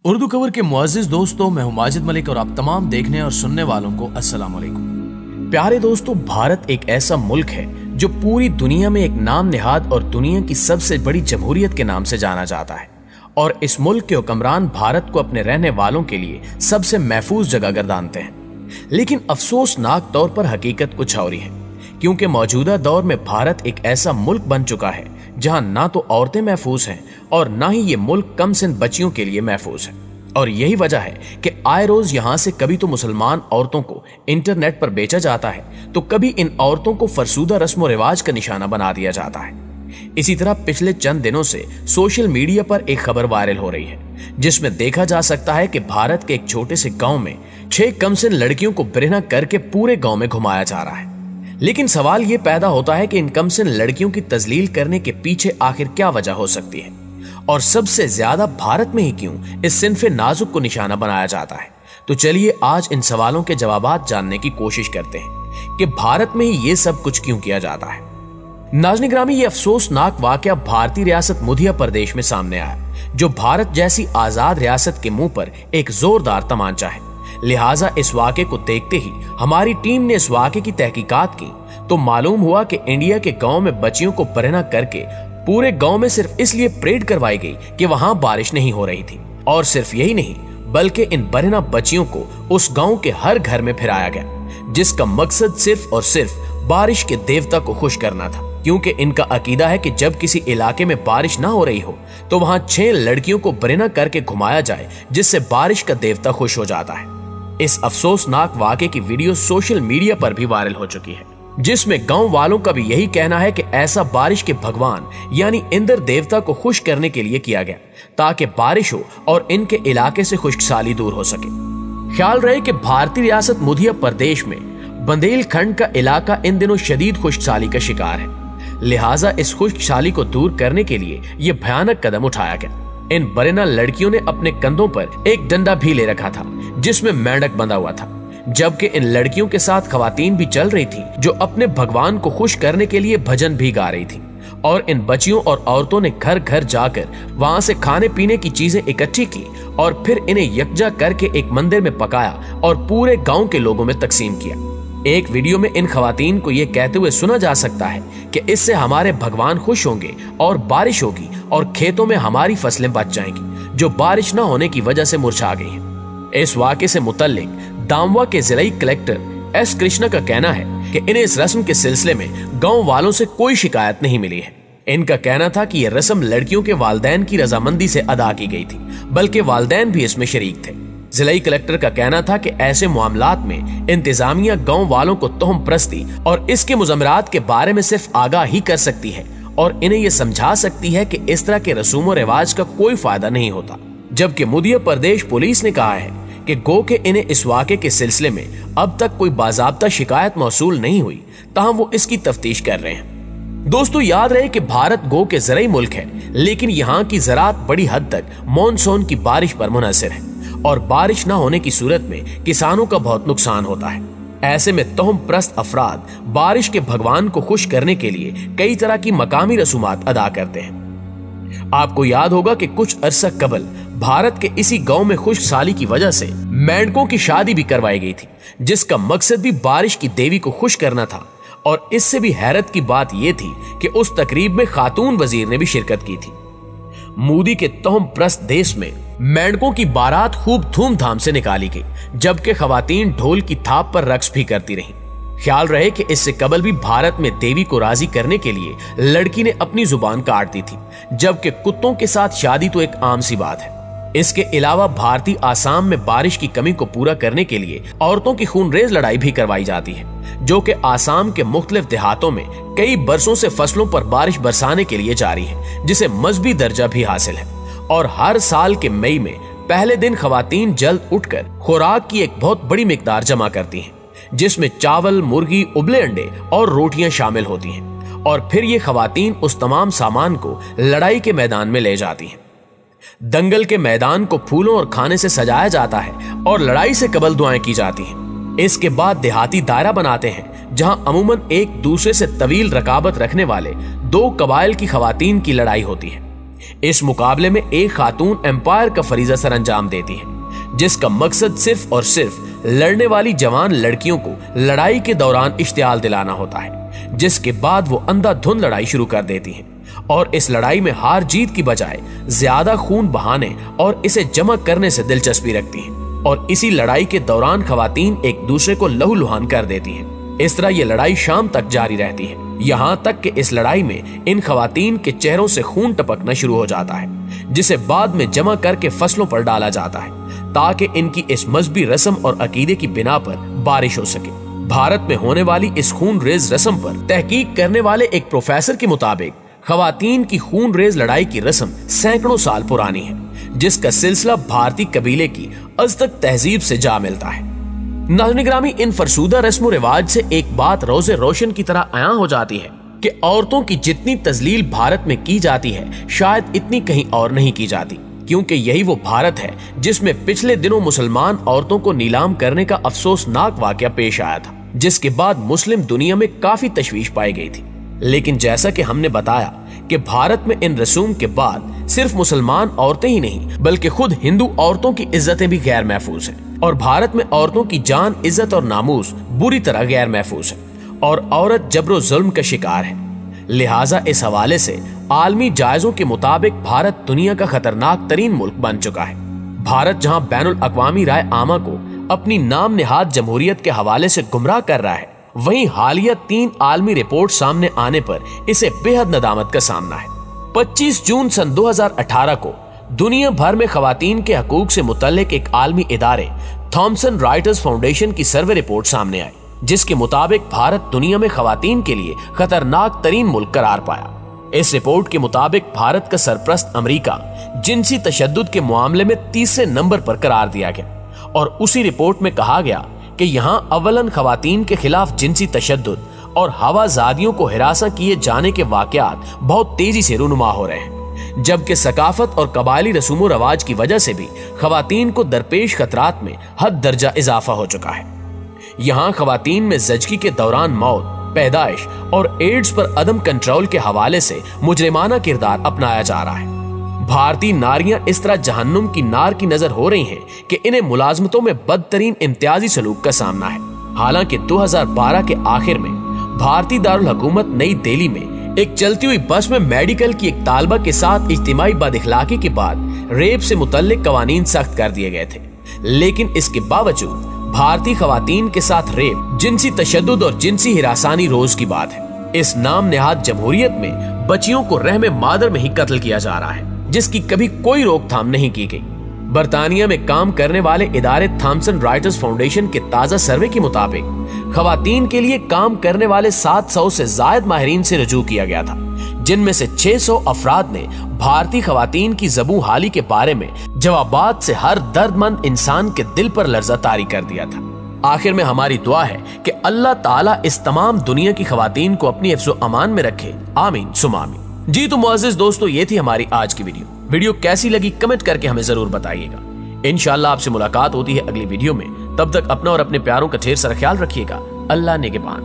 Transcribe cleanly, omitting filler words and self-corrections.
उर्दू खबर के मुअज़्ज़िज़ दोस्तों, मैं हूं माजिद मलिक और आप तमाम देखने और सुनने वालों को अस्सलाम वालेकुम। प्यारे दोस्तों, भारत एक ऐसा मुल्क है जो पूरी दुनिया में एक नाम निहाद और दुनिया की सबसे बड़ी जमहूरियत के नाम से जाना जाता है और इस मुल्क के हुक्मरान भारत को अपने रहने वालों के लिए सबसे महफूज जगह गर्दानते हैं। लेकिन अफसोसनाक तौर पर हकीकत कुछ और ही है, क्योंकि मौजूदा दौर में भारत एक ऐसा मुल्क बन चुका है जहां ना तो औरतें महफूज हैं और ना ही ये मुल्क कम सिन बच्चियों के लिए महफूज है। और यही वजह है कि आए रोज यहां से कभी तो मुसलमान औरतों को इंटरनेट पर बेचा जाता है, तो कभी इन औरतों को फरसूदा रस्म और रिवाज का निशाना बना दिया जाता है। इसी तरह पिछले चंद दिनों से सोशल मीडिया पर एक खबर वायरल हो रही है, जिसमें देखा जा सकता है कि भारत के एक छोटे से गांव में 6 कमसिन लड़कियों को बिरहना करके पूरे गांव में घुमाया जा रहा है। लेकिन सवाल यह पैदा होता है कि इन कमसिन लड़कियों की तजलील करने के पीछे आखिर क्या वजह हो सकती है, और सबसे ज्यादा भारत में ही क्यों इस सिन्फे नाजुक को निशाना बनाया जाता है। तो चलिए आज इन सवालों के जवाब जानने की कोशिश करते हैं कि भारत में ही ये सब कुछ क्यों किया जाता है। नाज़रीन ग्रामी, ये अफसोसनाक वाकया भारतीय रियासत मध्य प्रदेश में सामने आया, जो भारत जैसी आजाद रियासत के मुंह पर एक जोरदार तमांचा है। लिहाजा इस वाक़े को देखते ही हमारी टीम ने इस वाक़े की तहकीकात की, तो मालूम हुआ कि इंडिया के गांव में बच्चियों को बरहना करके पूरे गांव में सिर्फ इसलिए परेड करवाई गई कि वहां बारिश नहीं हो रही थी। और सिर्फ यही नहीं, बल्कि इन बरहना बच्चियों को उस गांव के हर घर में फिराया गया, जिसका मकसद सिर्फ और सिर्फ बारिश के देवता को खुश करना था। क्योंकि इनका अकीदा है कि जब किसी इलाके में बारिश ना हो रही हो तो वहां 6 लड़कियों को बरहना करके घुमाया जाए, जिससे बारिश का देवता खुश हो जाता है। इस अफसोसनाक वाक़े की वीडियो सोशल मीडिया पर भी वायरल हो चुकी है, जिसमें गांव वालों का भी यही कहना है कि ऐसा बारिश के भगवान यानी इंद्र देवता को खुश करने के लिए किया गया, ताकि बारिश हो और इनके इलाके से खुश्कसाली दूर हो सके। ख्याल रहे कि भारतीय रियासत मध्य प्रदेश में बुंदेलखंड का इलाका इन दिनों शदीद खुश्कसाली का शिकार है। लिहाजा इस खुश्कसाली को दूर करने के लिए यह भयानक कदम उठाया गया। इन बरहना लड़कियों ने अपने कंधों पर एक डंडा भी ले रखा था, जिसमें मेंढक बंधा हुआ था, जबकि इन लड़कियों के साथ खवातीन भी चल रही थी, जो अपने भगवान को खुश करने के लिए भजन भी गा रही थी। और इन बच्चियों और औरतों ने घर घर जाकर वहां से खाने पीने की चीजें इकट्ठी की और फिर इन्हें यकजा करके एक मंदिर में पकाया और पूरे गांव के लोगों में तकसीम किया। एक वीडियो में इन खवातीन को यह कहते हुए सुना जा सकता है कि इससे हमारे भगवान खुश होंगे और बारिश होगी और खेतों में हमारी फसलें बच जाएंगी, जो बारिश न होने की वजह से मुरझा गई हैं। इस वाक़े से मुतल्लिक दामवा के जिलाई कलेक्टर एस कृष्णा का कहना है कि इन्हें इस रस्म के सिलसिले में गांव वालों से कोई शिकायत नहीं मिली है। इनका कहना था कि यह रस्म लड़कियों के वालिदैन की रजामंदी से अदा की गई थी, बल्कि वालिदैन भी इसमें शरीक थे। जिलाई कलेक्टर का कहना था कि ऐसे मामलात में इंतजामिया गांव वालों को तोहम प्रस्ती और इसके मुजमरात के बारे में सिर्फ आगाह ही कर सकती है और इन्हें यह समझा सकती है कि इस तरह के रसूम और रिवाज का कोई फायदा नहीं होता। जबकि मध्य प्रदेश पुलिस ने कहा है कि गो के इन्हें इस वाक़े के सिलसिले में अब तक कोई बाज़ाब्ता शिकायत मौसूल नहीं हुई, ताहम वो इसकी तफ्तीश कर रहे हैं। दोस्तों, याद रहे कि भारत गो के ज़राई मुल्क है, लेकिन यहाँ की ज़राअत बड़ी हद तक मॉनसून की बारिश पर मुनहसर है और बारिश न होने की सूरत में किसानों का बहुत नुकसान होता है। ऐसे में तोहम प्रस्त अफराद बारिश के भगवान को खुश करने के लिए कई तरह की मकामी रसूमात अदा करते हैं। आपको याद होगा कि कुछ अरसा कबल भारत के इसी गांव में खुशहाली की वजह से मेंढकों की शादी भी करवाई गई थी, जिसका मकसद भी बारिश की देवी को खुश करना था। और इससे भी हैरत की बात यह थी कि उस तकरीब में खातून वजीर ने भी शिरकत की थी। मोदी के तोहम प्रस्त देश में मेंढकों की बारात खूब धूमधाम से निकाली गई, जबकि खवातीन ढोल की थाप पर रक्स भी करती रहीं। ख्याल रहे कि इससे कबल भी भारत में देवी को राजी करने के लिए लड़की ने अपनी जुबान काट दी थी, जबकि कुत्तों के साथ शादी तो एक आम सी बात है। इसके अलावा भारतीय आसाम में बारिश की कमी को पूरा करने के लिए औरतों की खूनरेज लड़ाई भी करवाई जाती है, जो कि आसाम के मुख्तलिफ देहातों में कई बरसों से फसलों पर बारिश बरसाने के लिए जारी है, जिसे मजहबी दर्जा भी हासिल है। और हर साल के मई में पहले दिन खवातीन जल्द उठकर खुराक की एक बहुत बड़ी मिकदार जमा करती हैं, जिसमें चावल, मुर्गी, उबले अंडे और रोटियां शामिल होती हैं। और फिर ये खवातीन उस तमाम सामान को लड़ाई के मैदान में ले जाती हैं। दंगल के मैदान को फूलों और खाने से सजाया जाता है और लड़ाई से कबल दुआएं की जाती हैं। इसके बाद देहाती दायरा बनाते हैं, जहां अमूमन एक दूसरे से तवील रकाबत रखने वाले 2 कबाइल की खवातीन की लड़ाई होती है। इस मुकाबले में एक खातून एम्पायर का फरीजा सर अंजाम देती है, जिसका मकसद सिर्फ और सिर्फ लड़ने वाली जवान लड़कियों को लड़ाई के दौरान इश्तियाल दिलाना होता है, जिसके बाद वो अंधाधुंध लड़ाई शुरू कर देती हैं और इस लड़ाई में हार जीत की बजाय ज्यादा खून बहाने और इसे जमा करने से दिलचस्पी रखती हैं और इसी लड़ाई के दौरान खवातीन एक दूसरे को लहूलुहान कर देती हैं। इस तरह ये लड़ाई शाम तक जारी रहती है, यहाँ तक कि इस लड़ाई में इन खवातीन के चेहरों से खून टपकना शुरू हो जाता है, जिसे बाद में जमा करके फसलों पर डाला जाता है ताकि इनकी इस मजहबी रस्म और अकीदे की बिना पर बारिश हो सके। भारत में होने वाली इस खून रेज रस्म पर तहकीक करने वाले एक प्रोफेसर के मुताबिक खवातीन की खून रेज लड़ाई की रस्म सैकड़ों साल पुरानी है, जिसका सिलसिला भारतीय कबीले की अज़तक तहजीब से जा मिलता है। नाज़रीन गिरामी, इन फरसूदा रस्म रिवाज से एक बात रोज़े रोशन की तरह आया हो जाती है कि औरतों की जितनी तजलील भारत में की जाती है शायद इतनी कहीं और नहीं की जाती, क्योंकि यही वो भारत है जिसमें पिछले दिनों मुसलमान औरतों को नीलाम करने का अफसोसनाक वाकया पेश आया था, जिसके बाद मुस्लिम दुनिया में काफी तशवीश पाई गई थी। लेकिन जैसा कि हमने बताया कि भारत में इन रसूम के बाद सिर्फ मुसलमान औरतें ही नहीं बल्कि खुद हिंदू औरतों की इज्जतें भी गैर महफूज हैं और भारत में औरतों की जान, इज्जत और नामूस बुरी तरह गैर महफूज है और औरत जबरो जुल्म का शिकार है। लिहाजा इस हवाले से आलमी जायजों के मुताबिक भारत दुनिया का खतरनाक तरीन मुल्क बन चुका है। भारत जहां बैनुल अक़वामी राय आमा को अपनी नाम निहाद जमहूरियत के हवाले से गुमराह कर रहा है, वहीं हालिया 3 आलमी रिपोर्ट सामने आने पर इसे बेहद नदामत का सामना है। 25 जून सन 2018 को दुनिया भर में खवातीन के हकूक से मुतल्लिक एक आलमी इदारे थॉमसन राइटर्स फाउंडेशन की सर्वे रिपोर्ट सामने आई, जिसके मुताबिक भारत दुनिया में खवातीन के लिए खतरनाक तरीन मुल्क करार पाया। इस रिपोर्ट के मुताबिक भारत का सरप्रस्त अमेरिका जिनसी तशद्दुद के मामले में 3रे नंबर पर करार दिया गया और उसी रिपोर्ट में कहा गया कि यहाँ अव्वलन खवातीन के खिलाफ जिनसी तशद्दुद और हवाजादियों को हिरासा किए जाने के वाकयात बहुत तेजी से रूनुमा हो रहे हैं, जबकि सकाफत और कबायली रसूम व रवाज की वजह से भी खवातीन को दरपेश खतरात में हद दर्जा इजाफा हो चुका है। यहाँ खवातीन में ज़चगी के दौरान मौत, पैदाइश और एड्स पर अदम कंट्रोल के हवाले से मुजरिमाना किरदार अपनाया जा रहा है। भारतीय नारियां इस तरह जहन्नुम की नार की नजर हो रही हैं कि इन्हें मुलाजमतों में बदतरीन इम्तियाजी सलूक का सामना है। हालांकि 2012 के आखिर में भारतीय दारुल हुकूमत नई दिल्ली में एक चलती हुई बस में मेडिकल की एक तालबा के साथ इज्तिमाई बदअखलाकी के बाद रेप से मुतल्लिक कवानीन सख्त कर दिए गए थे, लेकिन इसके बावजूद भारतीय खवातीन के साथ रेप, जिनसी तशद्दुद और जिनसी हिरासानी रोज की बात है। इस नाम नेहाद जमहूरियत में बच्चियों को रहमे मादर में ही कत्ल किया जा रहा है, जिसकी कभी कोई रोकथाम नहीं की गई। बरतानिया में काम करने वाले इदारे थॉमसन राइटर्स फाउंडेशन के ताजा सर्वे के मुताबिक खवातीन के लिए काम करने वाले 700 से जायद माहिरीन से रजू किया गया था, जिनमें से 600 अफराद ने भारतीय खवातीन की ज़बू हाली के बारे में जवाबात से हर दर्दमंद इंसान के दिल पर लर्जा तारी कर दिया था। आखिर में हमारी दुआ है कि अल्लाह ताला इस तमाम दुनिया की खवातीन को अपनी हिफ्ज़ व अमान में रखे, आमीन सुमा आमीन। जी तो मुअज़्ज़िज़ दोस्तों, ये थी हमारी आज की वीडियो कैसी लगी कमेंट करके हमें जरूर बताइएगा। इंशाअल्लाह आपसे मुलाकात होती है अगली वीडियो में। तब तक अपना और अपने प्यारों का ढेर सारा ख्याल रखिएगा। अल्लाह निगहबान।